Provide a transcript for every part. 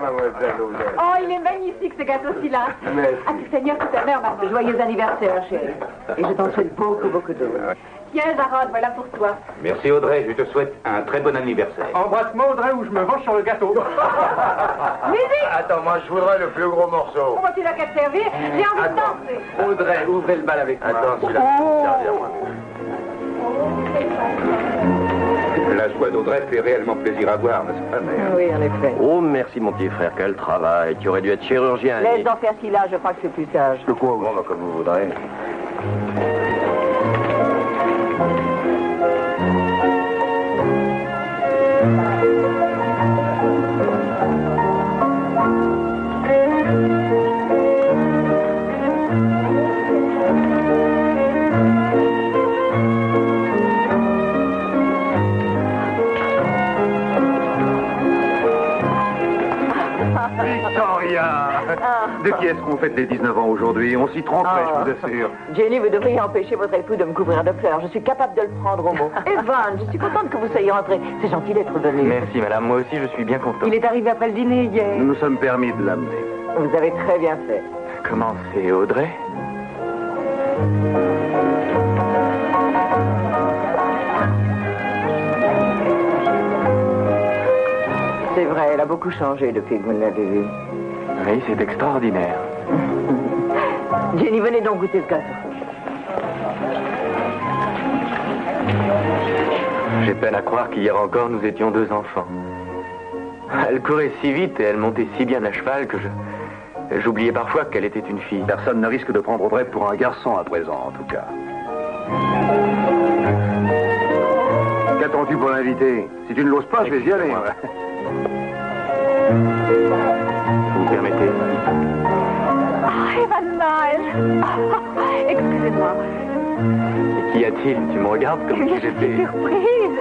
mademoiselle Audrey. Oh, il est magnifique, ce gâteau-ci-là. Merci. Ah, tu seigneur tout à l'heure, maman. Joyeux anniversaire, chérie. Et je t'en souhaite beaucoup, beaucoup de Tiens, Jarod, voilà pour toi. Merci Audrey, je te souhaite un très bon anniversaire. Embrasse-moi Audrey ou je me venge sur le gâteau. Musique! Attends, moi je voudrais le plus gros morceau. Comment tu n'as qu'à te servir? J'ai envie de danser. Audrey, ouvrez le bal avec moi. Attends, celui-là, servir moi. La joie d'Audrey fait réellement plaisir à voir, n'est-ce pas, mère? Oui, en effet. Oh, merci mon petit frère, quel travail. Tu aurais dû être chirurgien. Laisse-en faire ce qu'il a, je crois que c'est plus sage. De quoi? Bon, bah, comme vous voudrez. De qui est-ce qu'on fête les 19 ans aujourd'hui? On s'y tromperait, je vous assure. Jenny, vous devriez empêcher votre époux de me couvrir de fleurs. Je suis capable de le prendre au mot. Evan, je suis contente que vous soyez rentré. C'est gentil d'être venu. Merci madame, moi aussi je suis bien content. Il est arrivé après le dîner hier. Nous nous sommes permis de l'amener. Vous avez très bien fait. Comment c'est Audrey? C'est vrai, elle a beaucoup changé depuis que vous l'avez vue. Oui, c'est extraordinaire. Jenny, venez donc goûter ce gâteau. J'ai peine à croire qu'hier encore nous étions deux enfants. Elle courait si vite et elle montait si bien à cheval que j'oubliais parfois qu'elle était une fille. Personne ne risque de prendre Audrey pour un garçon à présent, en tout cas. Qu'attends-tu pour l'inviter? Si tu ne l'oses pas, je vais y aller. Vous permettez? Ah, Evan Miles. Ah, excusez-moi. Qu'y a-t-il? Tu me regardes comme si Je suis j'étais... surprise.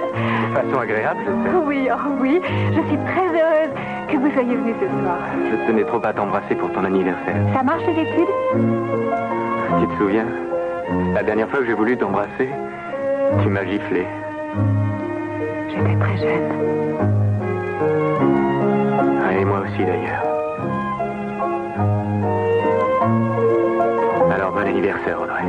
De façon agréable, j'espère. Oui, oh oui. Je suis très heureuse que vous soyez venu ce soir. Je tenais trop à t'embrasser pour ton anniversaire. Ça marche les études? Tu te souviens? La dernière fois que j'ai voulu t'embrasser, tu m'as giflé. J'étais très jeune. Ah, et moi aussi d'ailleurs. Alors bon anniversaire Audrey.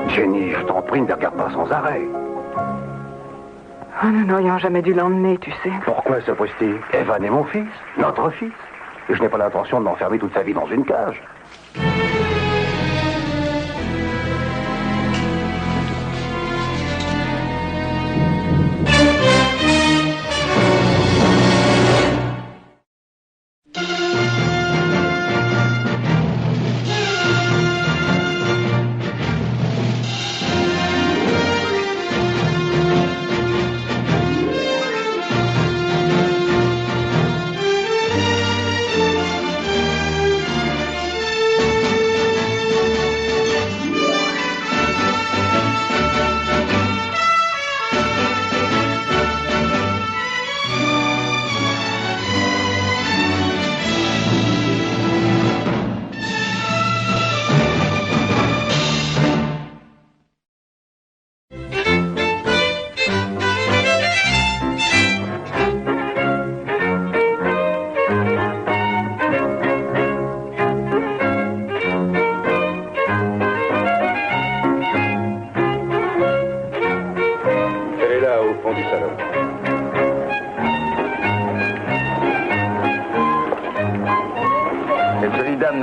Jenny, je t'en prie, ne regarde pas sans arrêt. Oh, nous n'aurions jamais dû l'emmener, tu sais. Pourquoi ce prestige? Evan est mon fils, notre fils. Et je n'ai pas l'intention de l'enfermer toute sa vie dans une cage.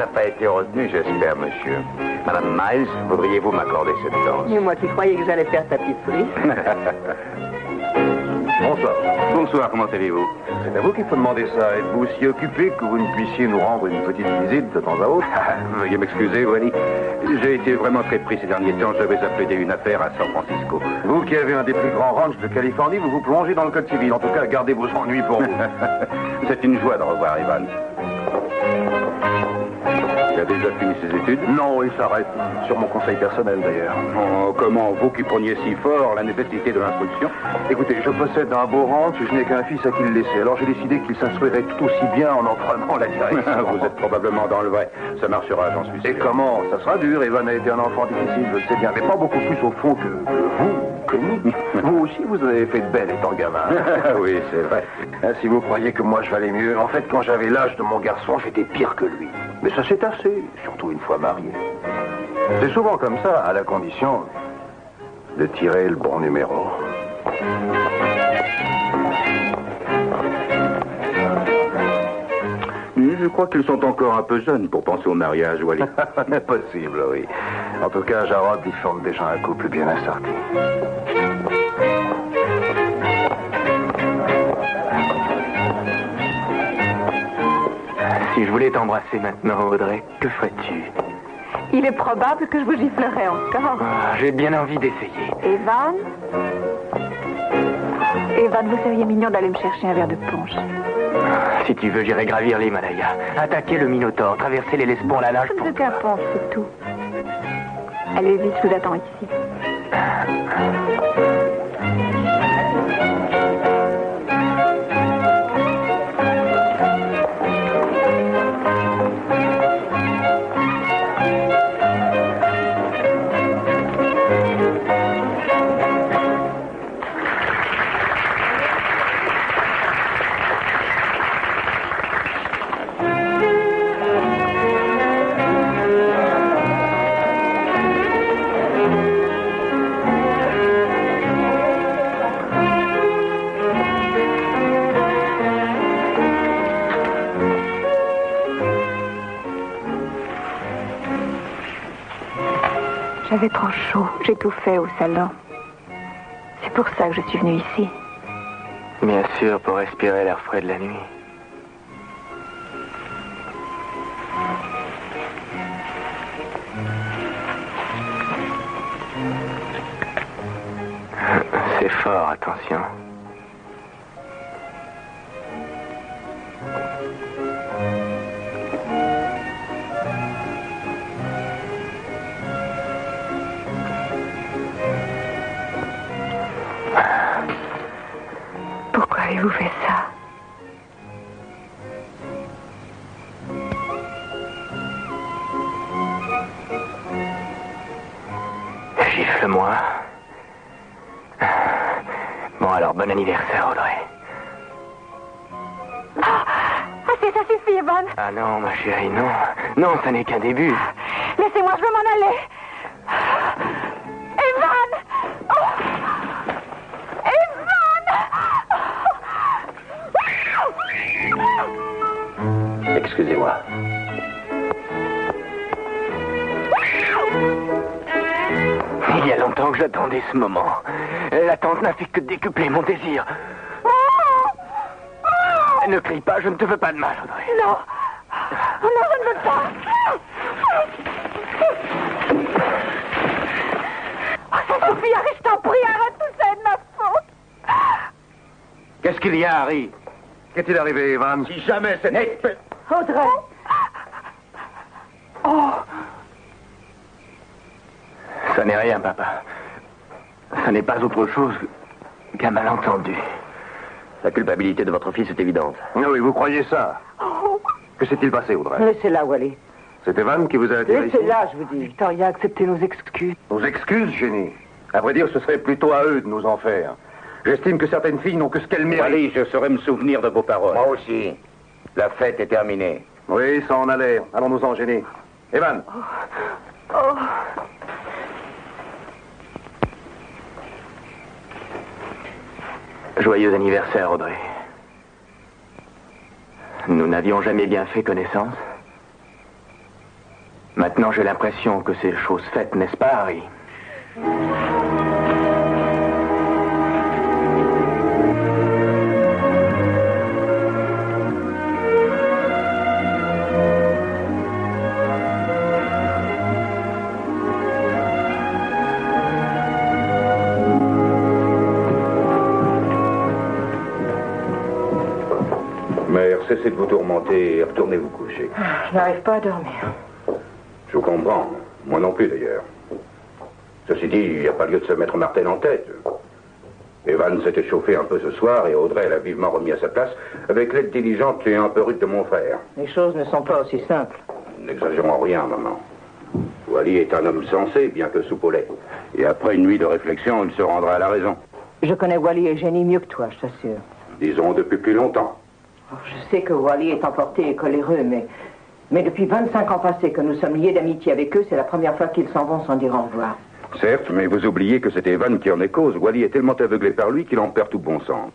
n'a pas été retenue, j'espère, monsieur. Madame Miles, voudriez-vous m'accorder cette danse? Et moi qui croyais que j'allais faire tapisserie. Bonsoir. Bonsoir, comment allez-vous? C'est à vous qu'il faut demander ça. Êtes-vous si occupé que vous ne puissiez nous rendre une petite visite de temps à autre? Veuillez m'excuser, Wally. J'ai été vraiment très pris ces derniers temps. J'avais appelé une affaire à San Francisco. Vous qui avez un des plus grands ranchs de Californie, vous vous plongez dans le code civil. En tout cas, gardez vos ennuis pour vous. C'est une joie de revoir Evan. a déjà fini ses études? Non, il s'arrête. Sur mon conseil personnel, d'ailleurs. Oh, comment vous qui preniez si fort la nécessité de l'instruction? Écoutez, je possède un beau ranch et je n'ai qu'un fils à qui le laisser. Alors j'ai décidé qu'il s'instruirait tout aussi bien en entraînant la direction. Vous êtes probablement dans le vrai. Ça marchera, j'en suis sûr. Et comment? Ça sera dur. Evan a été un enfant difficile, je le sais bien, mais pas beaucoup plus au fond que vous, Connie. Vous aussi, vous avez fait de belle étant gamin. Oui, c'est vrai. Si vous croyez que moi je valais mieux, en fait, quand j'avais l'âge de mon garçon, j'étais pire que lui. Mais ça s'est assez, surtout une fois marié. C'est souvent comme ça, à la condition de tirer le bon numéro. Je crois qu'ils sont encore un peu jeunes pour penser au mariage, Wally. Impossible, oui. En tout cas, Jarod, ils forment déjà un couple bien assorti. Si je voulais t'embrasser maintenant, Audrey, que ferais-tu? Il est probable que je vous giflerai encore. J'ai bien envie d'essayer. Evan? Evan, vous seriez mignon d'aller me chercher un verre de punch. Si tu veux, j'irai gravir l'Himalaya, attaquer le Minotaure, traverser les Lesbos, la nage pour... Vous êtes un ponce, c'est tout. Allez vite, je vous attends ici. J'avais trop chaud, j'étouffais au salon. C'est pour ça que je suis venue ici. Bien sûr, pour respirer l'air frais de la nuit. C'est fort, attention. Pourquoi avez-vous fait ça? Gifle-moi. Bon, alors, bon anniversaire, Audrey. Assez, ça suffit, Evan. Ah non, ma chérie, non. Non, ça n'est qu'un début. Laissez-moi, je veux m'en aller. Evan! Oh! Evan! Excusez-moi. Il y a longtemps que j'attendais ce moment. L'attente n'a fait que décupler mon désir. Ne crie pas, je ne te veux pas de mal, Audrey. Non! Oh non, je ne veux pas! Oh, ça suffit, Harry, je t'en prie, arrête, tout ça est de ma faute! Qu'est-ce qu'il y a, Harry? Qu'est-il arrivé, Evan? Si jamais c'était... Audrey! Ça n'est rien, papa. Ça n'est pas autre chose qu'un malentendu. La culpabilité de votre fils est évidente. Oui, vous croyez ça? Que s'est-il passé, Audrey? Laissez-la, Wally. C'est Evan qui vous a attiré ici? Laissez-la, je vous dis. Victoria, acceptez nos excuses. Nos excuses, Jenny. À vrai dire, ce serait plutôt à eux de nous en faire. J'estime que certaines filles n'ont que ce qu'elles méritent. Wally, je saurais me souvenir de vos paroles. Moi aussi. La fête est terminée. Oui, ça en allait. Allons-nous-en, Jenny. Evan. Joyeux anniversaire, Audrey. Nous n'avions jamais bien fait connaissance. Maintenant, j'ai l'impression que c'est chose faite, n'est-ce pas, Harry? Mère, cessez de vous tourmenter et retournez vous coucher. Je n'arrive pas à dormir. Je vous comprends. Moi non plus, d'ailleurs. Ceci dit, il n'y a pas lieu de se mettre Martel en tête. Evan s'est échauffé un peu ce soir et Audrey l'a vivement remis à sa place avec l'aide diligente et un peu rude de mon frère. Les choses ne sont pas aussi simples. N'exagérons rien, maman. Wally est un homme sensé, bien que soupolé. Et après une nuit de réflexion, il se rendra à la raison. Je connais Wally et Jenny mieux que toi, je t'assure. Disons depuis plus longtemps. Oh, je sais que Wally est emporté et coléreux, mais depuis 25 ans passés que nous sommes liés d'amitié avec eux, c'est la première fois qu'ils s'en vont sans dire au revoir. Certes, mais vous oubliez que c'est Evan qui en est cause. Wally est tellement aveuglé par lui qu'il en perd tout bon sens.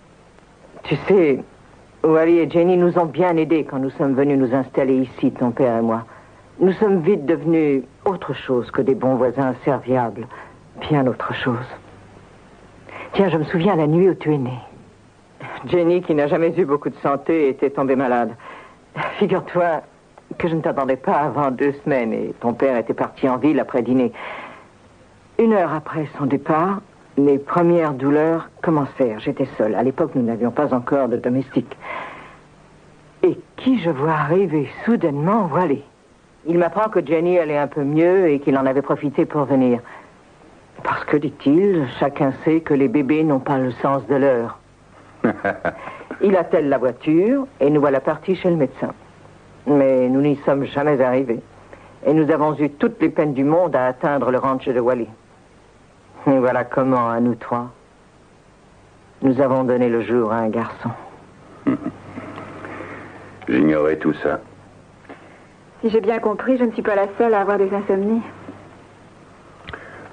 Tu sais, Wally et Jenny nous ont bien aidés quand nous sommes venus nous installer ici, ton père et moi. Nous sommes vite devenus autre chose que des bons voisins serviables. Bien autre chose. Tiens, je me souviens la nuit où tu es né. Jenny, qui n'a jamais eu beaucoup de santé, était tombée malade. Figure-toi que je ne t'attendais pas avant 2 semaines et ton père était parti en ville après dîner. 1 heure après son départ, mes premières douleurs commencèrent. J'étais seule. À l'époque, nous n'avions pas encore de domestique. Et qui je vois arriver soudainement, Wally. Il m'apprend que Jenny allait un peu mieux et qu'il en avait profité pour venir. Parce que, dit-il, chacun sait que les bébés n'ont pas le sens de l'heure. Il attelle la voiture et nous voilà partis chez le médecin. Mais nous n'y sommes jamais arrivés. Et nous avons eu toutes les peines du monde à atteindre le ranch de Wally. Et voilà comment, à nous 3, nous avons donné le jour à un garçon. J'ignorais tout ça. Si j'ai bien compris, je ne suis pas la seule à avoir des insomnies.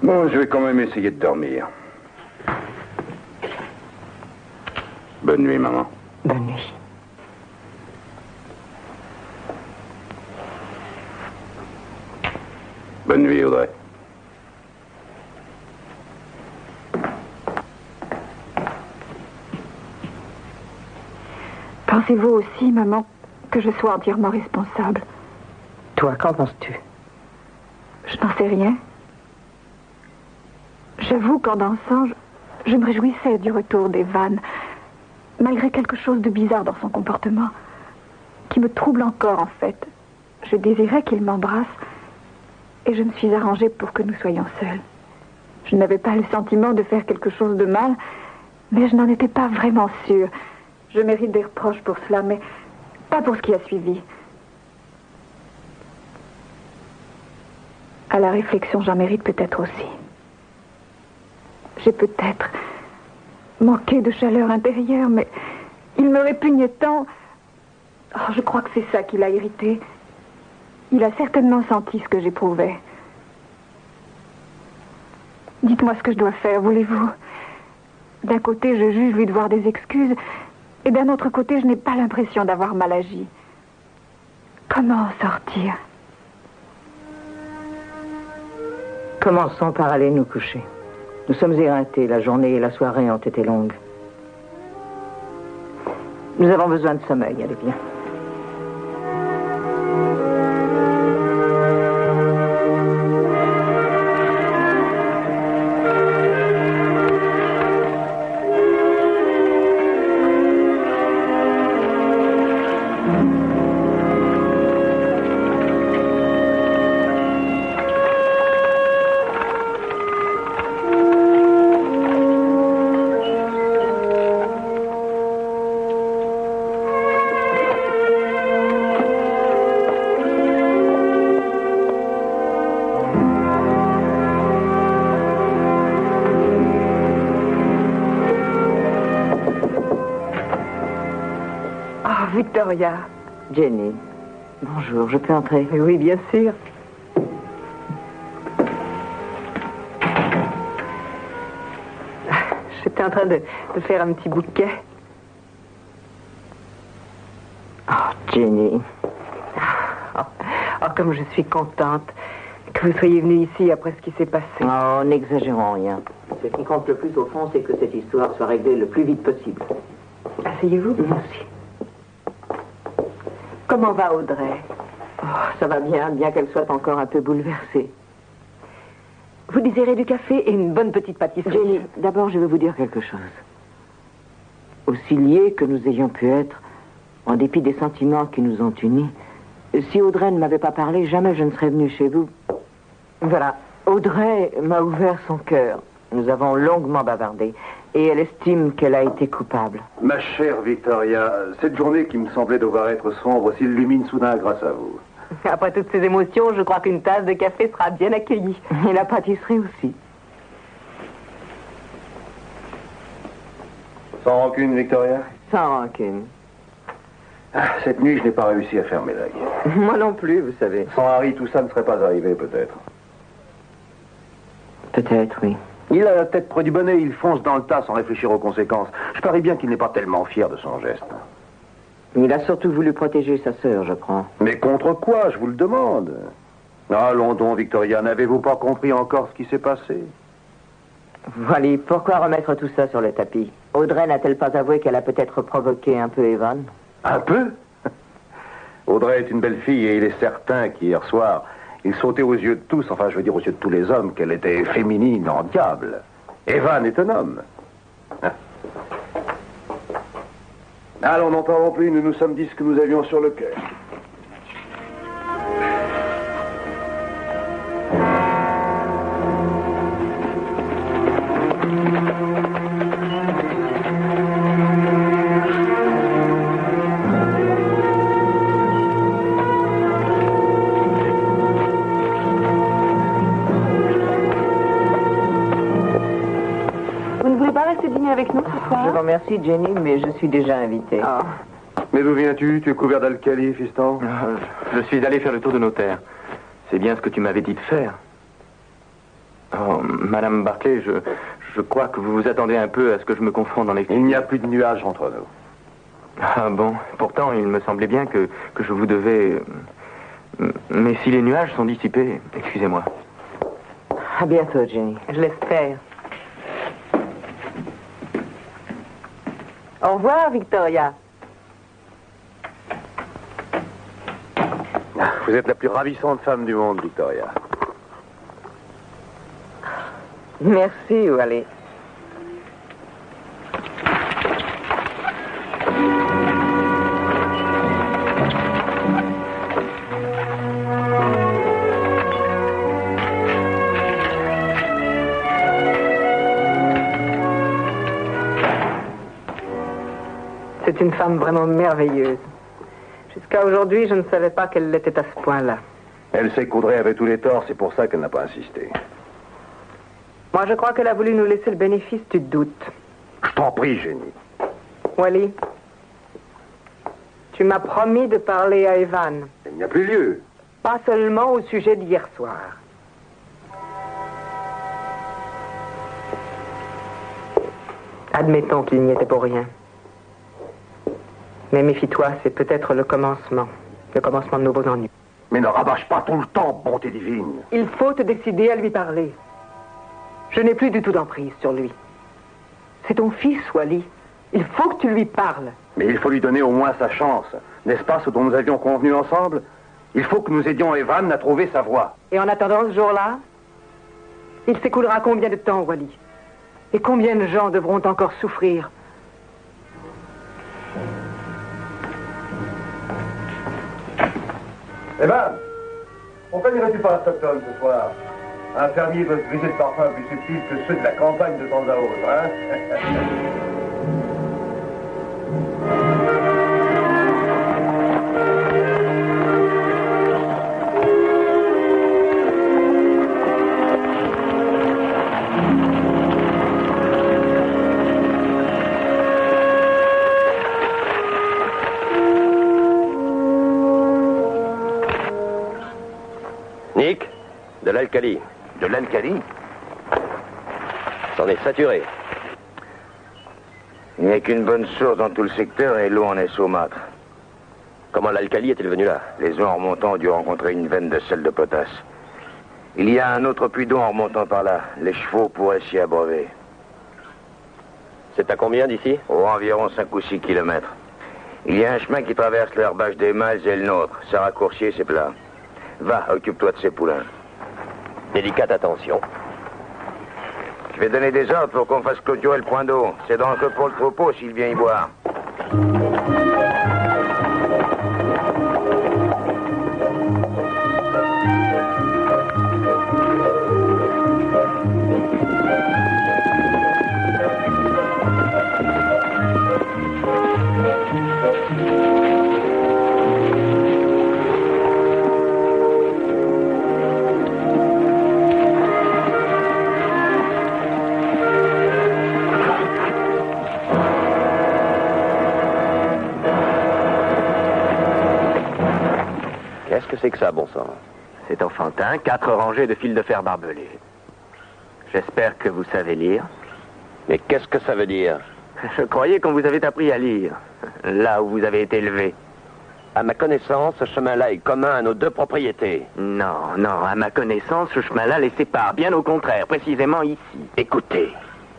Bon, je vais quand même essayer de dormir. Bonne nuit, maman. Bonne nuit. Bonne nuit, Audrey. Pensez-vous aussi, maman, que je sois entièrement responsable? Toi, qu'en penses-tu? Je n'en sais rien. J'avoue qu'en dansant, je me réjouissais du retour d'Evan, malgré quelque chose de bizarre dans son comportement, qui me trouble encore en fait. Je désirais qu'il m'embrasse, et je me suis arrangée pour que nous soyons seuls. Je n'avais pas le sentiment de faire quelque chose de mal, mais je n'en étais pas vraiment sûre. Je mérite des reproches pour cela, mais pas pour ce qui a suivi. À la réflexion, j'en mérite peut-être aussi. J'ai peut-être manqué de chaleur intérieure, mais il me répugnait tant. Oh, je crois que c'est ça qui l'a irrité. Il a certainement senti ce que j'éprouvais. Dites-moi ce que je dois faire, voulez-vous? D'un côté, je juge lui devoir des excuses, et d'un autre côté, je n'ai pas l'impression d'avoir mal agi. Comment en sortir? Commençons par aller nous coucher. Nous sommes éreintés. La journée et la soirée ont été longues. Nous avons besoin de sommeil, allez bien. Victoria. Jenny, bonjour, je peux entrer? Oui, bien sûr. J'étais en train de faire un petit bouquet. Oh, Jenny. Oh, comme je suis contente que vous soyez venue ici après ce qui s'est passé. Oh, n'exagérons rien. Ce qui compte le plus au fond, c'est que cette histoire soit réglée le plus vite possible. Asseyez-vous. Merci. Comment va Audrey? Oh, ça va bien, bien qu'elle soit encore un peu bouleversée. Vous désirez du café et une bonne petite pâtisserie? Jenny, d'abord, je veux vous dire quelque chose. Aussi liés que nous ayons pu être, en dépit des sentiments qui nous ont unis, Si Audrey ne m'avait pas parlé, jamais je ne serais venue chez vous. Voilà, Audrey m'a ouvert son cœur. Nous avons longuement bavardé. Et elle estime qu'elle a été coupable. Ma chère Victoria, cette journée qui me semblait devoir être sombre s'illumine soudain grâce à vous. Après toutes ces émotions, je crois qu'une tasse de café sera bien accueillie. Et la pâtisserie aussi. Sans rancune, Victoria? Sans rancune. Ah, cette nuit, je n'ai pas réussi à fermer l'œil. Moi non plus, vous savez. Sans Harry, tout ça ne serait pas arrivé, peut-être. Peut-être, oui. Il a la tête près du bonnet, il fonce dans le tas sans réfléchir aux conséquences. Je parie bien qu'il n'est pas tellement fier de son geste. Il a surtout voulu protéger sa sœur, je crois. Mais contre quoi, je vous le demande? Allons donc, Victoria, n'avez-vous pas compris encore ce qui s'est passé? Voilà, pourquoi remettre tout ça sur le tapis? Audrey n'a-t-elle pas avoué qu'elle a peut-être provoqué un peu Evan? Un peu? Audrey est une belle fille et il est certain qu'hier soir, il sautait aux yeux de tous, enfin je veux dire aux yeux de tous les hommes, qu'elle était féminine en diable. Evan est un homme. Allons, n'en parlons plus, nous nous sommes dit ce que nous avions sur le cœur. Vous ne voulez pas rester dîner avec nous ce soir? Je vous remercie, Jenny, mais je suis déjà invitée. Mais d'où viens-tu? Tu es couvert d'alcali, fiston? Je suis allé faire le tour de nos terres. C'est bien ce que tu m'avais dit de faire. Oh, Madame Barclay, je crois que vous vous attendez un peu à ce que je me confonde dans les... Il n'y a plus de nuages entre nous. Ah bon, pourtant il me semblait bien que je vous devais... Mais si les nuages sont dissipés, excusez-moi. À bientôt, Jenny. Je l'espère. Au revoir, Victoria. Vous êtes la plus ravissante femme du monde, Victoria. Merci, Wally. C'est une femme vraiment merveilleuse. Jusqu'à aujourd'hui, je ne savais pas qu'elle l'était à ce point-là. Elle sait qu'Audrey avait tous les torts, c'est pour ça qu'elle n'a pas insisté. Moi, je crois qu'elle a voulu nous laisser le bénéfice du doute. Je t'en prie, Jenny. Wally, tu m'as promis de parler à Evan. Il n'y a plus lieu. Pas seulement au sujet d'hier soir. Admettons qu'il n'y était pour rien. Mais méfie-toi, c'est peut-être le commencement de nouveaux ennuis. Mais ne rabâche pas tout le temps, bonté divine. Il faut te décider à lui parler. Je n'ai plus du tout d'emprise sur lui. C'est ton fils, Wally. Il faut que tu lui parles. Mais il faut lui donner au moins sa chance. N'est-ce pas ce dont nous avions convenu ensemble? Il faut que nous aidions Evan à trouver sa voie. Et en attendant ce jour-là, il s'écoulera combien de temps, Wally? Et combien de gens devront encore souffrir? Evan, pourquoi n'irais-tu pas à Stockton ce soir? Un fermier peut se griser de parfum plus subtil que ceux de la campagne de temps à autre, hein? Nick, de l'alcali. De l'alcali? C'en est saturé. Il n'y a qu'une bonne source dans tout le secteur et l'eau en est saumâtre. Comment l'alcali est-il venu là? Les eaux en remontant ont dû rencontrer une veine de sel de potasse. Il y a un autre puits d'eau en remontant par là. Les chevaux pourraient s'y abreuver. C'est à combien d'ici? Oh, environ 5 ou 6 kilomètres. Il y a un chemin qui traverse l'herbage des Miles et le nôtre. C'est raccourci et c'est plat. Va, occupe-toi de ces poulains. Délicate attention. Je vais donner des ordres pour qu'on fasse clôturer le point d'eau. C'est dangereux pour le troupeau s'il vient y boire. c'est que ça, bon sang? C'est enfantin, 4 rangées de fils de fer barbelés. J'espère que vous savez lire. Mais qu'est-ce que ça veut dire? Je croyais qu'on vous avait appris à lire, là où vous avez été élevé. À ma connaissance, ce chemin-là est commun à nos 2 propriétés. Non, non, à ma connaissance, ce chemin-là les sépare, bien au contraire, précisément ici. Écoutez,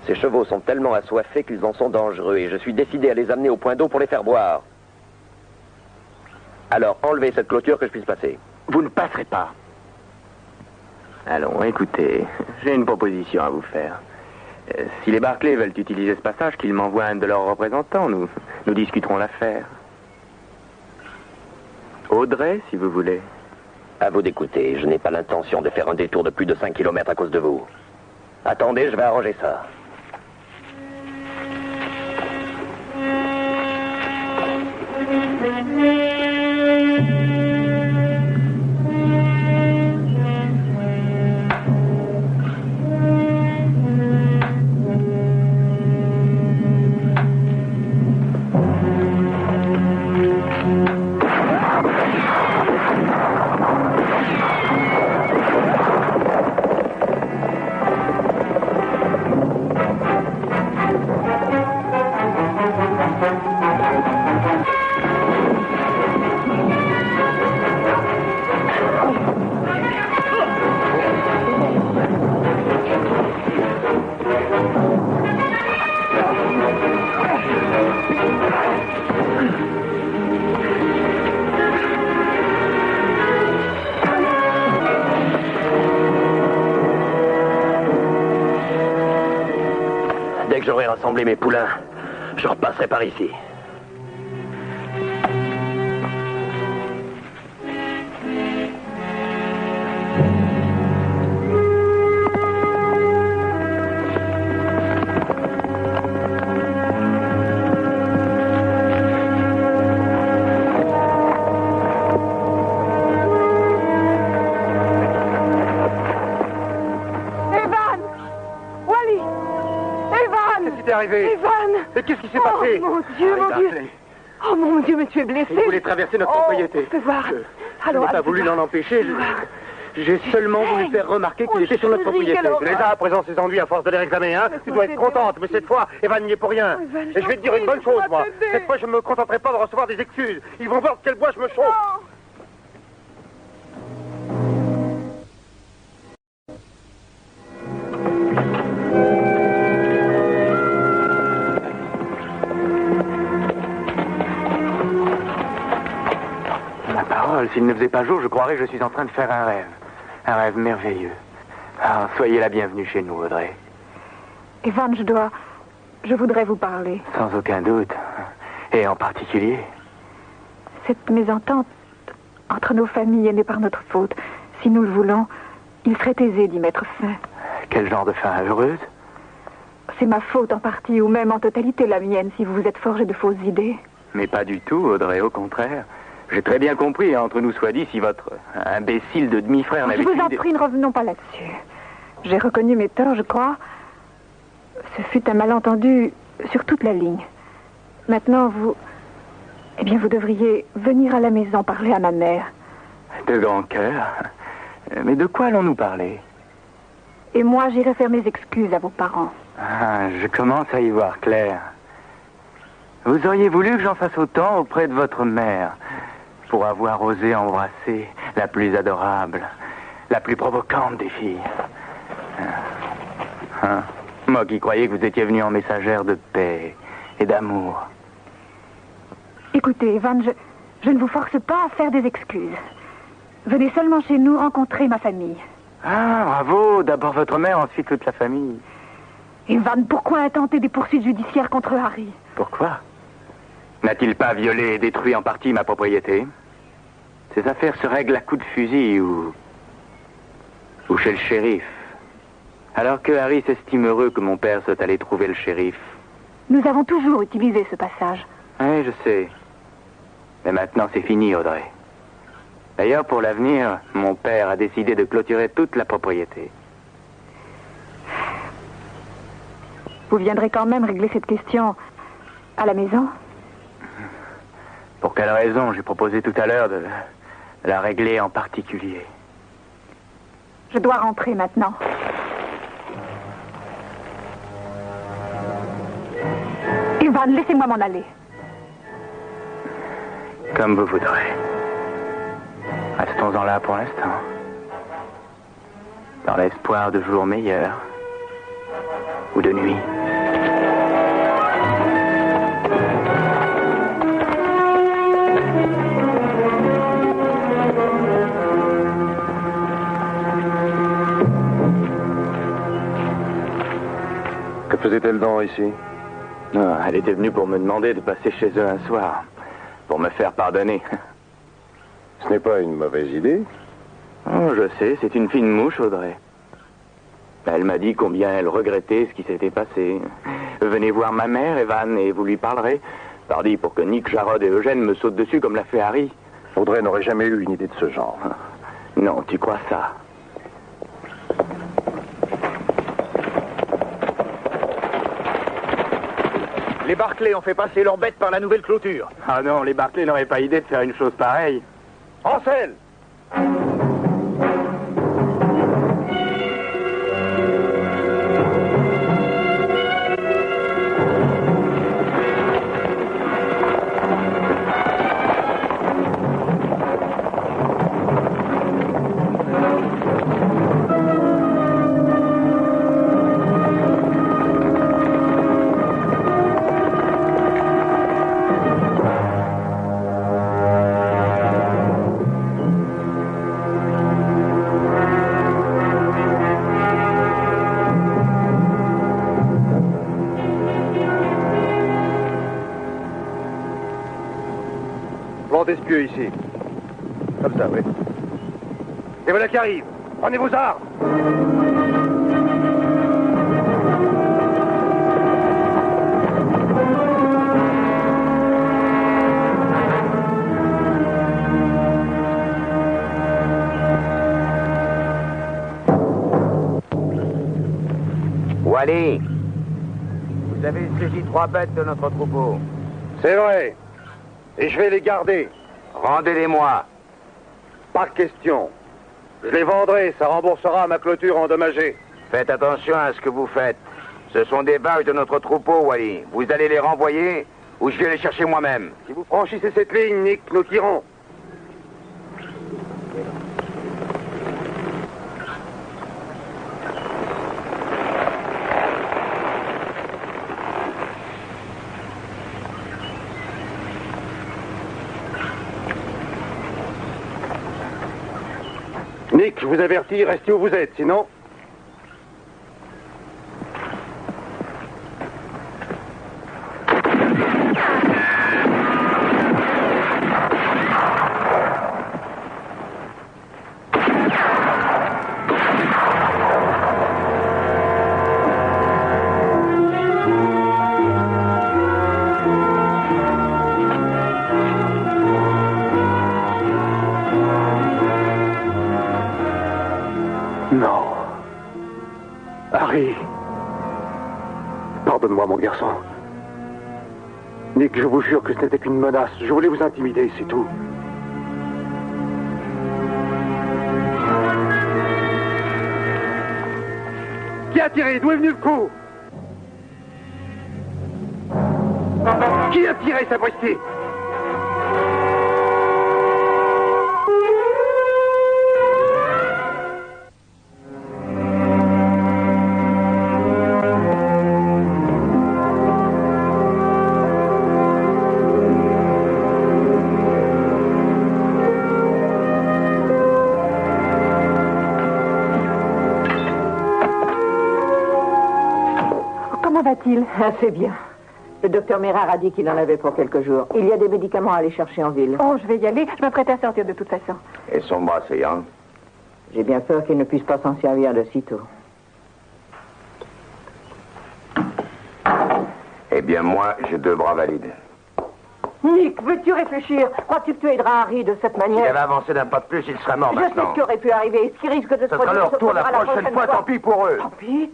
ces chevaux sont tellement assoiffés qu'ils en sont dangereux et je suis décidé à les amener au point d'eau pour les faire boire. Alors, enlevez cette clôture que je puisse passer. Vous ne passerez pas. Allons, écoutez, j'ai une proposition à vous faire. Si les Barclay veulent utiliser ce passage, qu'ils m'envoient un de leurs représentants, nous discuterons l'affaire. Audrey, si vous voulez. À vous d'écouter, je n'ai pas l'intention de faire un détour de plus de 5 kilomètres à cause de vous. Attendez, je vais arranger ça. Dès que j'aurai rassemblé mes poulains, je repasserai par ici. Mais qu'est-ce qui s'est passé? Mon Dieu, mon Dieu. Oh mon Dieu, mais tu es blessé. Il voulait traverser notre propriété. Evan. Je n'ai pas voulu l'en empêcher. J'ai seulement voulu faire remarquer qu'il était sur notre propriété. Tu les as à présent ces ennuis à force de les réclamer, hein? Tu dois être contente, mais cette fois, Evan n'y est pour rien. Et je vais te dire une bonne chose, moi. Cette fois, je ne me contenterai pas de recevoir des excuses. Ils vont voir de quel bois je me chauffe. S'il ne faisait pas jour, je croirais que je suis en train de faire un rêve. Un rêve merveilleux. Ah, soyez la bienvenue chez nous, Audrey. Evan, je voudrais vous parler. Sans aucun doute. Et en particulier. Cette mésentente entre nos familles est née par notre faute. Si nous le voulons, il serait aisé d'y mettre fin. Quel genre de fin heureuse? C'est ma faute en partie, ou même en totalité la mienne, si vous vous êtes forgé de fausses idées. Mais pas du tout, Audrey, au contraire. J'ai très bien compris, entre nous soit dit, si votre imbécile de demi-frère n'avait... Je vous en prie, ne revenons pas là-dessus. J'ai reconnu mes torts, je crois. Ce fut un malentendu sur toute la ligne. Maintenant, vous... Eh bien, vous devriez venir à la maison parler à ma mère. De grand cœur. Mais de quoi allons-nous parler? Et moi, j'irai faire mes excuses à vos parents. Ah, je commence à y voir clair. Vous auriez voulu que j'en fasse autant auprès de votre mère, pour avoir osé embrasser la plus adorable, la plus provocante des filles. Hein? Moi qui croyais que vous étiez venu en messagère de paix et d'amour. Écoutez, Evan, je ne vous force pas à faire des excuses. Venez seulement chez nous rencontrer ma famille. Ah, bravo. D'abord votre mère, ensuite toute la famille. Evan, pourquoi intenter des poursuites judiciaires contre Harry? Pourquoi? N'a-t-il pas violé et détruit en partie ma propriété? Ces affaires se règlent à coups de fusil ou chez le shérif. Alors que Harry s'estime heureux que mon père soit allé trouver le shérif. Nous avons toujours utilisé ce passage. Oui, je sais. Mais maintenant, c'est fini, Audrey. D'ailleurs, pour l'avenir, mon père a décidé de clôturer toute la propriété. Vous viendrez quand même régler cette question à la maison? Pour quelle raison? J'ai proposé tout à l'heure de la régler en particulier. Je dois rentrer maintenant. Ivan, laissez-moi m'en aller. Comme vous voudrez. Restons-en là pour l'instant. Dans l'espoir de jours meilleurs. Ou de nuit. Que faisait-elle donc ici? Non, elle était venue pour me demander de passer chez eux un soir. Pour me faire pardonner. Ce n'est pas une mauvaise idée. Oh, je sais, c'est une fine mouche, Audrey. Elle m'a dit combien elle regrettait ce qui s'était passé. Venez voir ma mère, Evan, et vous lui parlerez. Pardi, pour que Nick, Jarod et Eugène me sautent dessus comme l'a fait Harry. Audrey n'aurait jamais eu une idée de ce genre. Non, tu crois ça? Les Barclay ont fait passer leur bête par la nouvelle clôture. Ah non, les Barclay n'auraient pas idée de faire une chose pareille. En selle! D'espieux ici. Comme ça, oui. Et voilà qui arrive. Prenez vos armes. Wally, vous avez saisi 3 bêtes de notre troupeau. C'est vrai. Et je vais les garder. Rendez-les-moi. Pas question. Je les vendrai, ça remboursera ma clôture endommagée. Faites attention à ce que vous faites. Ce sont des vaches de notre troupeau, Wally. Vous allez les renvoyer ou je vais les chercher moi-même. Si vous franchissez cette ligne, Nick, nous tirons. Nick, je vous avertis, restez où vous êtes, sinon... Non. Harry. Pardonne-moi, mon garçon. Nick, je vous jure que ce n'était qu'une menace. Je voulais vous intimider, c'est tout. Qui a tiré? D'où est venu le coup? Qui a tiré, sapristi? Comment va-t-il? Assez bien. Le docteur Mérard a dit qu'il en avait pour quelques jours. Il y a des médicaments à aller chercher en ville. Oh, je vais y aller. Je m'apprête à sortir de toute façon. Et son bras saillant? J'ai bien peur qu'il ne puisse pas s'en servir de sitôt. Eh bien, moi, j'ai 2 bras valides. Nick, veux-tu réfléchir? Crois-tu que tu aideras Harry de cette S'il avait manière? avancé d'un pas de plus, il serait mort Je sais maintenant. ce qui aurait pu arriver. Ce qui risque de se Ce sera produire leur se tour la produira prochaine fois, tant pis pour eux. Tant pis?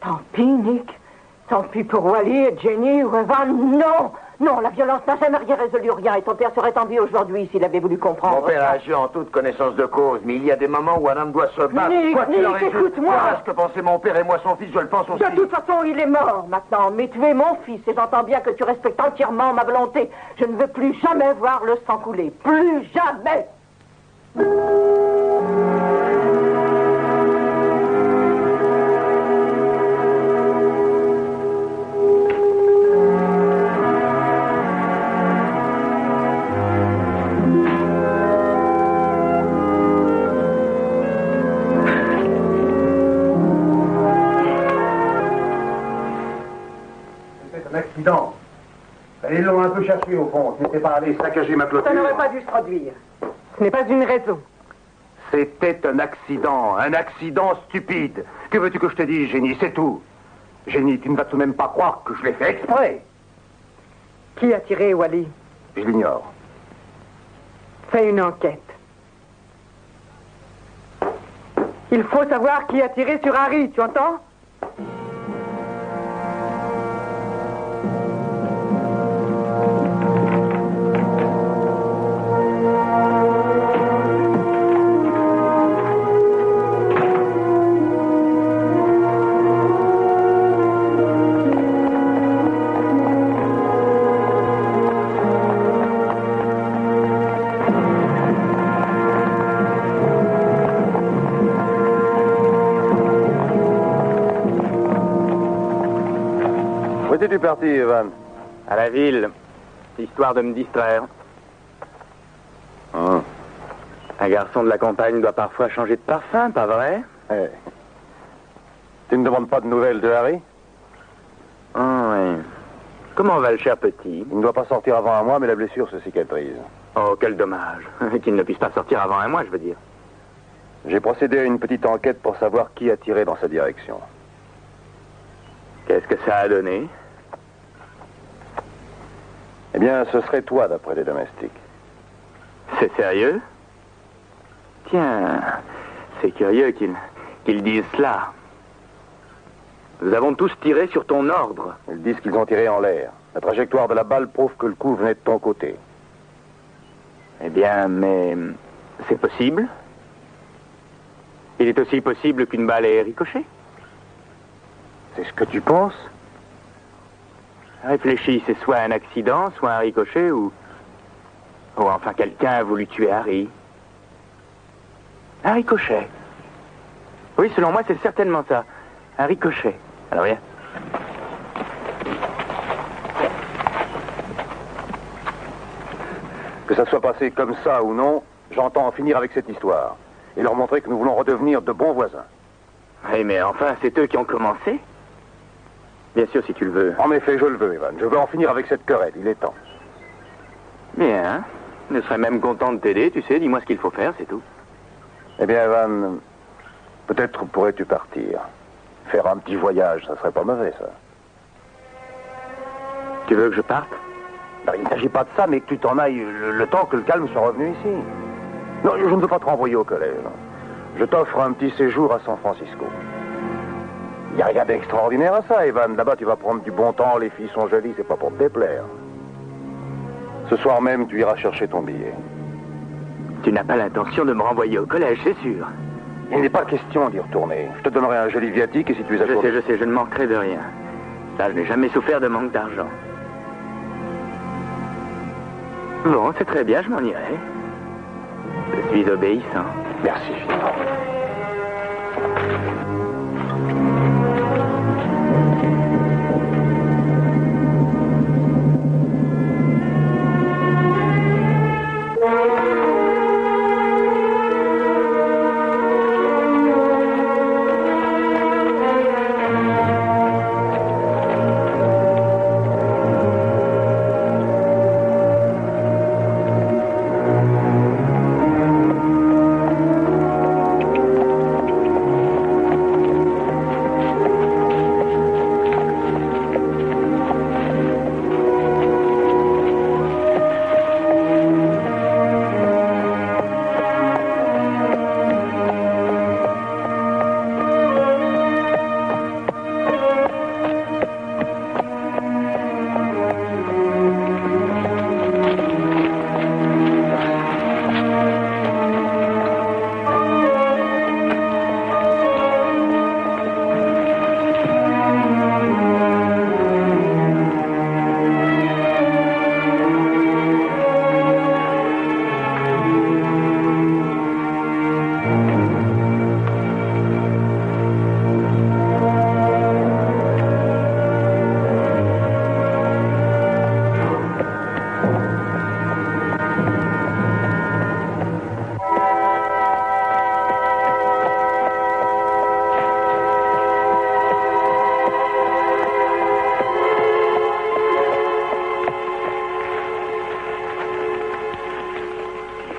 Tant pis, Nick? Tant pis pour Wally et Jenny ou Evan? Non! Non, la violence n'a jamais rien résolu rien et ton père serait en vie aujourd'hui s'il avait voulu comprendre. Mon père a agi en toute connaissance de cause, mais il y a des moments où un homme doit se battre. Nick, Quoi qu'il en résulte, écoute-moi. voilà ce que pensaient mon père et moi, son fils, je le pense aussi. De toute façon, il est mort maintenant, mais tu es mon fils et j'entends bien que tu respectes entièrement ma volonté. Je ne veux plus jamais voir le sang couler. Plus jamais. Un accident. Ils l'ont un peu cherché au fond. Ce n'était pas allé saccager ma clôture. Ça n'aurait pas dû se produire. Ce n'est pas une raison. C'était un accident stupide. Que veux-tu que je te dise, Génie, c'est tout. Génie, tu ne vas tout de même pas croire que je l'ai fait exprès. Qui a tiré Wally? Je l'ignore. Fais une enquête. Il faut savoir qui a tiré sur Harry, tu entends? Où étais-tu parti, Evan? À la ville, histoire de me distraire. Un garçon de la campagne doit parfois changer de parfum, pas vrai? Eh. Tu ne demandes pas de nouvelles de Harry? Oui. Comment va le cher petit? Il ne doit pas sortir avant un mois, mais la blessure se cicatrise. Oh, quel dommage. Qu'il ne puisse pas sortir avant un mois, je veux dire. J'ai procédé à une petite enquête pour savoir qui a tiré dans sa direction. Qu'est-ce que ça a donné? Eh bien, ce serait toi, d'après les domestiques. C'est sérieux? Tiens, c'est curieux qu'ils disent cela. Nous avons tous tiré sur ton ordre. Ils disent qu'ils ont tiré en l'air. La trajectoire de la balle prouve que le coup venait de ton côté. Eh bien, mais c'est possible. Il est aussi possible qu'une balle ait ricoché. C'est ce que tu penses? Réfléchis, c'est soit un accident, soit un ricochet, ou enfin quelqu'un a voulu tuer Harry. Un ricochet. Oui, selon moi, c'est certainement ça. Un ricochet. Alors viens. Que ça soit passé comme ça ou non, j'entends en finir avec cette histoire. Et leur montrer que nous voulons redevenir de bons voisins. Oui, mais enfin, c'est eux qui ont commencé. Bien sûr, si tu le veux. En effet, je le veux, Evan. Je veux en finir avec cette querelle. Il est temps. Bien. Je serais même content de t'aider, tu sais. Dis-moi ce qu'il faut faire, c'est tout. Eh bien, Evan, peut-être pourrais-tu partir. Faire un petit voyage, ça serait pas mauvais, ça. Tu veux que je parte? Ben, il ne s'agit pas de ça, mais que tu t'en ailles le temps que le calme soit revenu ici. Non, je ne veux pas te renvoyer au collège. Je t'offre un petit séjour à San Francisco. Il n'y a rien d'extraordinaire à ça, Evan. Là-bas, tu vas prendre du bon temps, les filles sont jolies, c'est pas pour te déplaire. Ce soir même, tu iras chercher ton billet. Tu n'as pas l'intention de me renvoyer au collège, c'est sûr. Il n'est pas question d'y retourner. Je te donnerai un joli viatique et si tu es à Je sais, je ne manquerai de rien. Ça, je n'ai jamais souffert de manque d'argent. Bon, c'est très bien, je m'en irai. Je suis obéissant. Merci, Philippe.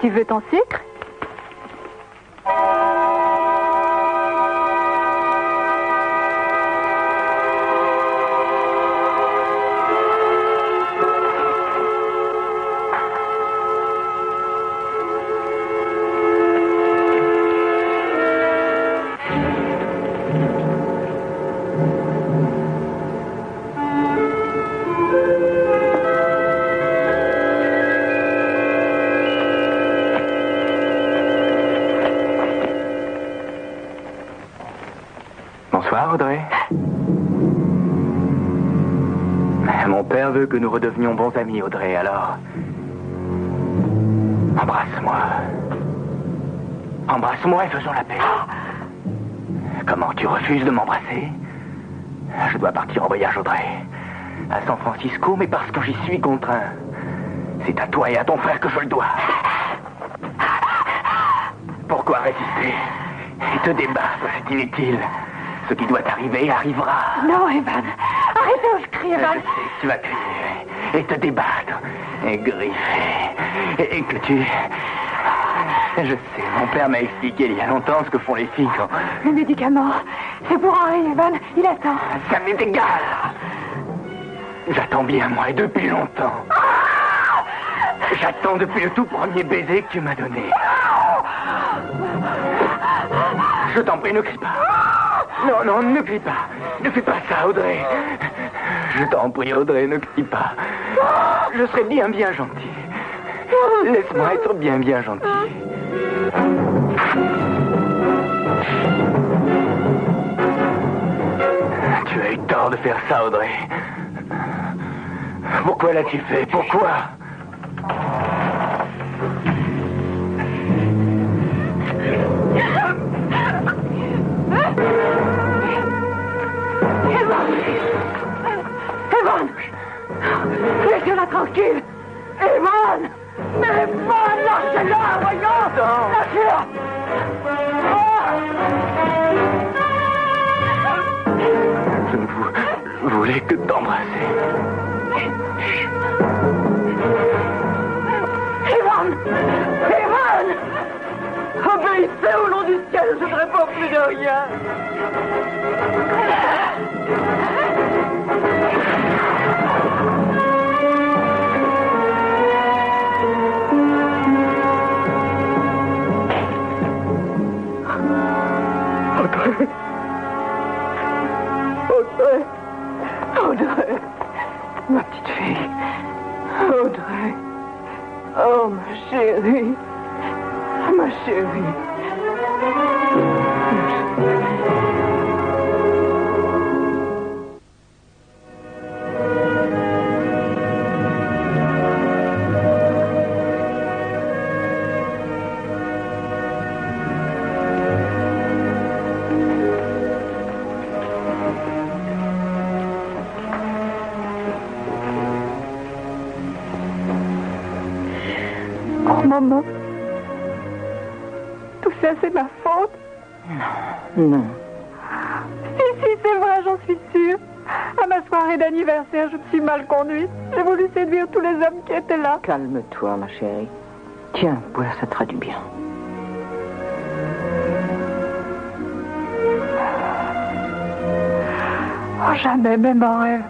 Tu veux ton sucre? Bonsoir, Audrey. Mon père veut que nous redevenions bons amis, Audrey, alors... Embrasse-moi. Embrasse-moi et faisons la paix. Comment, tu refuses de m'embrasser? Je dois partir en voyage, Audrey. À San Francisco, mais parce que j'y suis contraint. C'est à toi et à ton frère que je le dois. Pourquoi résister et te débattre? C'est inutile. Ce qui doit arriver arrivera. Non, Evan. Arrêtez où je crie, Evan. Je sais que tu vas crier et te débattre et griffer et que tu... Je sais, mon père m'a expliqué il y a longtemps ce que font les filles quand... Le médicament, c'est pour Henri, Evan. Il attend. Ça m'est égal. J'attends bien, moi, et depuis longtemps. J'attends depuis le tout premier baiser que tu m'as donné. Je t'en prie, ne crie pas. Non, non, ne crie pas. Ne fais pas ça, Audrey. Je t'en prie, Audrey, ne crie pas. Je serai bien, bien gentil. Laisse-moi être bien, bien gentil. Tu as eu tort de faire ça, Audrey. Pourquoi l'as-tu fait? Pourquoi? Evan! Laissez-la tranquille! Evan! Mais Evan, lâchez-la, voyons! Lâchez-la! Je ne voulais que t'embrasser. Evan! Evan! Obéissez au nom du ciel, je ne réponds plus de rien! Audrey! Audrey! Audrey! Ma petite fille! Audrey! Oh, ma chérie! Ma chérie! Oh, maman. Tout ça, c'est ma faute. Non. Si, c'est vrai, j'en suis sûre. À ma soirée d'anniversaire, je me suis mal conduite. J'ai voulu séduire tous les hommes qui étaient là. Calme-toi, ma chérie. Tiens, bois, ça te fera du bien. Oh, jamais, même en rêve.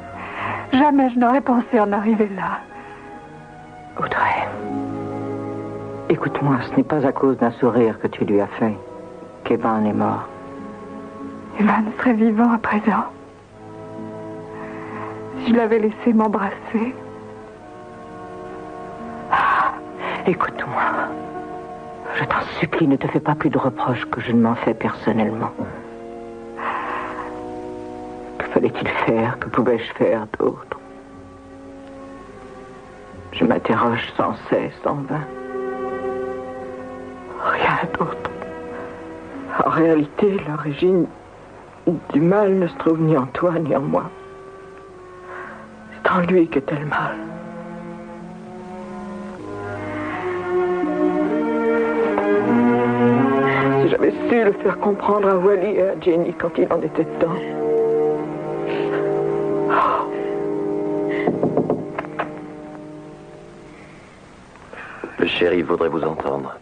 Jamais je n'aurais pensé en arriver là. Audrey, écoute-moi, ce n'est pas à cause d'un sourire que tu lui as fait qu'Evan est mort. Evan serait vivant à présent. Si je l'avais laissé m'embrasser. Écoute-moi. Je t'en supplie, ne te fais pas plus de reproches que je ne m'en fais personnellement. Que fallait-il faire? Que pouvais-je faire d'autre? Je m'interroge sans cesse, en vain. Rien d'autre. En réalité, l'origine du mal ne se trouve ni en toi ni en moi. C'est en lui qu'est le mal. Si j'avais su le faire comprendre à Wally et à Jenny quand il en était temps. Le shérif voudrait vous entendre.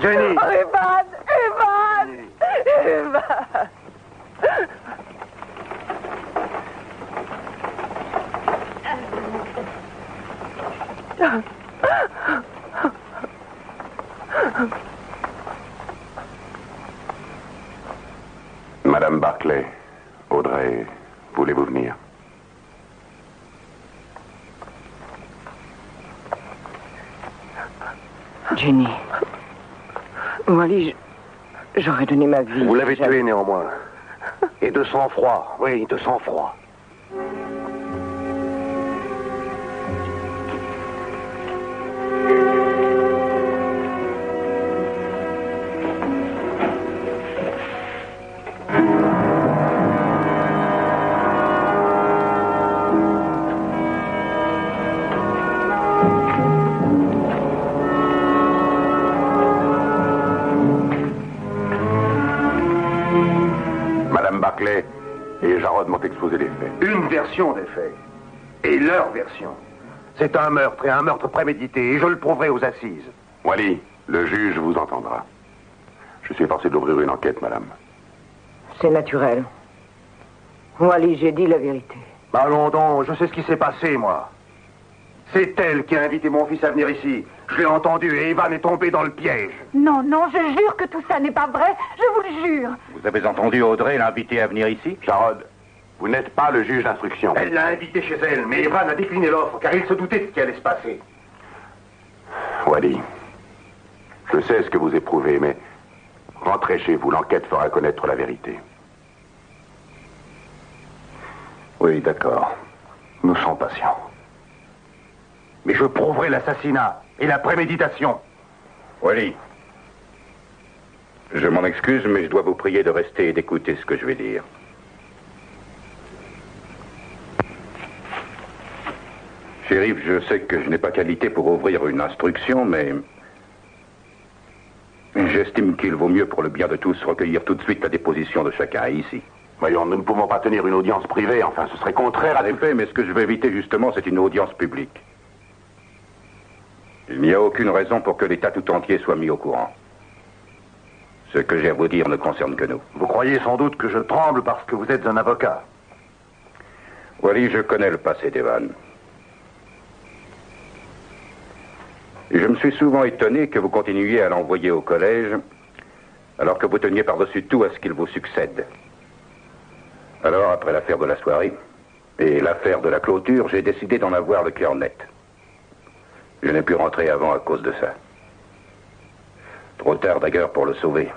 Jenny! Oh, Evan! Evan! Evan! Madame Barclay, Audrey, voulez-vous venir? Jenny. Wally, j'aurais donné ma vie. Vous l'avez J'avais- tué néanmoins. Et de sang-froid, oui, de sang-froid. Madame Barclay et Jarod m'ont exposé les faits. Une version des faits. Et leur version. C'est un meurtre, et un meurtre prémédité, et je le prouverai aux assises. Wally, le juge vous entendra. Je suis forcé d'ouvrir une enquête, madame. C'est naturel. Wally, j'ai dit la vérité. Allons donc, je sais ce qui s'est passé, moi. C'est elle qui a invité mon fils à venir ici. Je l'ai entendu, et Evan est tombé dans le piège. Non, non, je jure que tout ça n'est pas vrai. Je vous le jure. Vous avez entendu Audrey l'inviter à venir ici? Jarod, vous n'êtes pas le juge d'instruction. Elle l'a invité chez elle, mais Evan a décliné l'offre, car il se doutait de ce qui allait se passer. Wally, je sais ce que vous éprouvez, mais rentrez chez vous, l'enquête fera connaître la vérité. Oui, d'accord. Nous sommes patients. Mais je prouverai l'assassinat et la préméditation. Wally, je m'en excuse, mais je dois vous prier de rester et d'écouter ce que je vais dire. Shérif, je sais que je n'ai pas qualité pour ouvrir une instruction, mais j'estime qu'il vaut mieux pour le bien de tous recueillir tout de suite la déposition de chacun ici. Voyons, nous ne pouvons pas tenir une audience privée, enfin, ce serait contraire à... En effet, mais ce que je veux éviter justement, c'est une audience publique. Il n'y a aucune raison pour que l'État tout entier soit mis au courant. Ce que j'ai à vous dire ne concerne que nous. Vous croyez sans doute que je tremble parce que vous êtes un avocat. Wally, je connais le passé d'Evan. Et je me suis souvent étonné que vous continuiez à l'envoyer au collège, alors que vous teniez par-dessus tout à ce qu'il vous succède. Alors, après l'affaire de la soirée et l'affaire de la clôture, j'ai décidé d'en avoir le cœur net. Je n'ai pu rentrer avant à cause de ça. Trop tard d'ailleurs pour le sauver.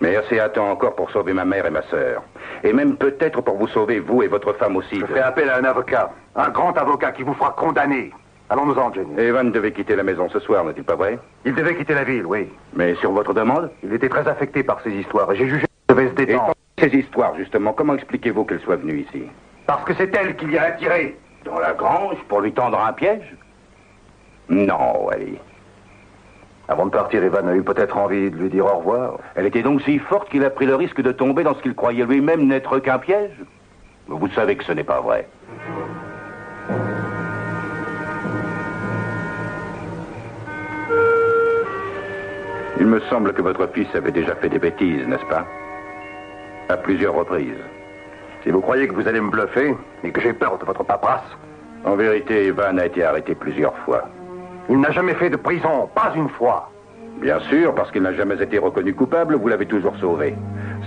Mais assez à temps encore pour sauver ma mère et ma sœur. Et même peut-être pour vous sauver, vous et votre femme aussi. Je fais appel à un avocat. Un grand avocat qui vous fera condamner. Allons-nous-en, Jenny. Evan devait quitter la maison ce soir, n'est-il pas vrai? Il devait quitter la ville, oui. Mais sur votre demande? Il était très affecté par ces histoires et j'ai jugé qu'il devait se Et détendre. ces histoires, justement, comment expliquez-vous qu'elle soit venue ici? Parce que c'est elle qui l'y a attiré. Dans la grange, pour lui tendre un piège? Non, Wally. Avant de partir, Evan a eu peut-être envie de lui dire au revoir. Elle était donc si forte qu'il a pris le risque de tomber dans ce qu'il croyait lui-même n'être qu'un piège? Vous savez que ce n'est pas vrai. Il me semble que votre fils avait déjà fait des bêtises, n'est-ce pas? À plusieurs reprises. Si vous croyez que vous allez me bluffer et que j'ai peur de votre paperasse, En vérité, Evan a été arrêté plusieurs fois. il n'a jamais fait de prison, pas une fois. Bien sûr, parce qu'il n'a jamais été reconnu coupable, vous l'avez toujours sauvé.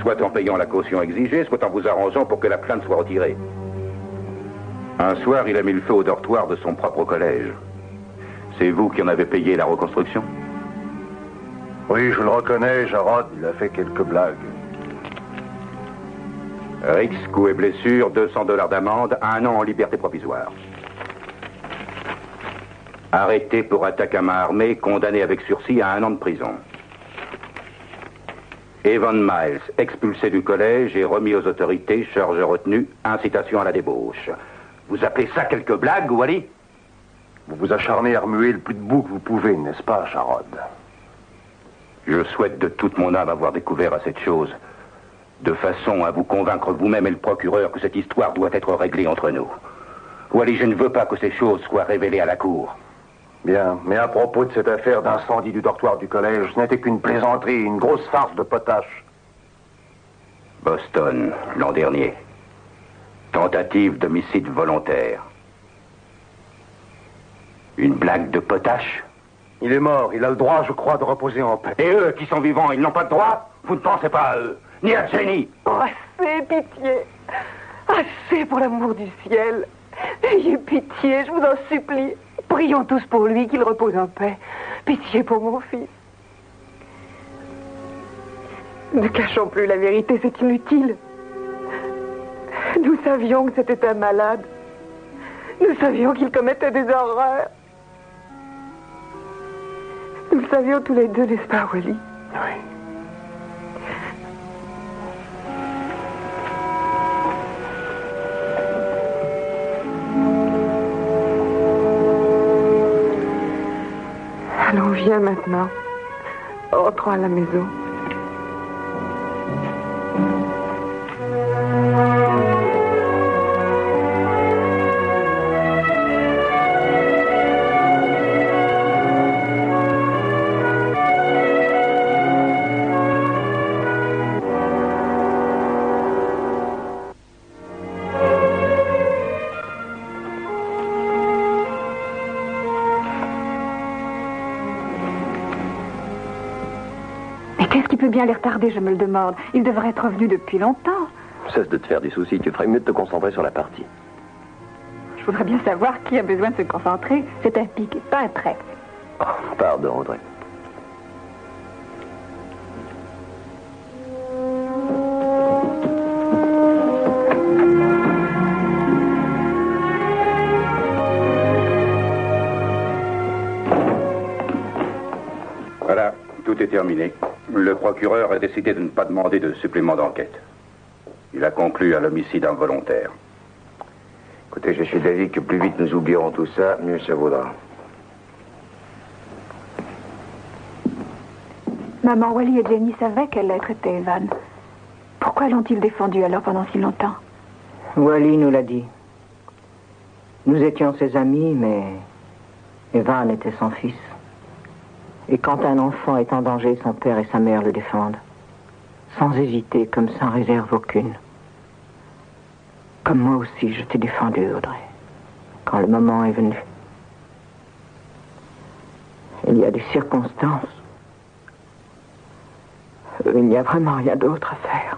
Soit en payant la caution exigée, soit en vous arrangeant pour que la plainte soit retirée. Un soir, il a mis le feu au dortoir de son propre collège. C'est vous qui en avez payé la reconstruction? Oui, je le reconnais, Jarod, il a fait quelques blagues. Rix, coups et blessures, $200 d'amende, 1 an en liberté provisoire. Arrêté pour attaque à main armée, condamné avec sursis à 1 an de prison. Evan Miles, expulsé du collège et remis aux autorités, charge retenue, incitation à la débauche. Vous appelez ça quelques blagues, Wally? Vous vous acharnez à remuer le plus de boue que vous pouvez, n'est-ce pas, Jarod? Je souhaite de toute mon âme avoir découvert à cette chose, de façon à vous convaincre vous-même et le procureur que cette histoire doit être réglée entre nous. Wally, je ne veux pas que ces choses soient révélées à la cour. Bien, mais à propos de cette affaire d'incendie du dortoir du collège, ce n'était qu'une plaisanterie, une grosse farce de potache. Boston, l'an dernier. Tentative d'homicide volontaire. Une blague de potache? Il est mort, il a le droit, je crois, de reposer en paix. Et eux qui sont vivants, ils n'ont pas de droit? Vous ne pensez pas à eux, ni à Jenny? Oh, assez, pitié. Assez, pour l'amour du ciel. Ayez pitié, je vous en supplie. Prions tous pour lui, qu'il repose en paix. Pitié pour mon fils. Ne cachons plus la vérité, c'est inutile. Nous savions que c'était un malade. Nous savions qu'il commettait des horreurs. Nous le savions tous les deux, n'est-ce pas, Wally? Oui. Allons, viens maintenant. Rentrons à la maison. Qu'est-ce qui peut bien les retarder, je me le demande. Ils devraient être revenus depuis longtemps. Cesse de te faire des soucis, tu ferais mieux de te concentrer sur la partie. Je voudrais bien savoir qui a besoin de se concentrer. C'est un pic, pas un trait. Oh, pardon, Audrey. Voilà, tout est terminé. Le procureur a décidé de ne pas demander de supplément d'enquête. Il a conclu à l'homicide involontaire. Écoutez, je suis d'avis que plus vite nous oublierons tout ça, mieux ça vaudra. Maman, Wally et Jenny savaient quelle lettre était Evan. Pourquoi l'ont-ils défendu alors pendant si longtemps? Wally nous l'a dit. Nous étions ses amis, mais Evan était son fils. Et quand un enfant est en danger, son père et sa mère le défendent. Sans hésiter, comme sans réserve aucune. Comme moi aussi, je t'ai défendu, Audrey. Quand le moment est venu. Il y a des circonstances où il n'y a vraiment rien d'autre à faire.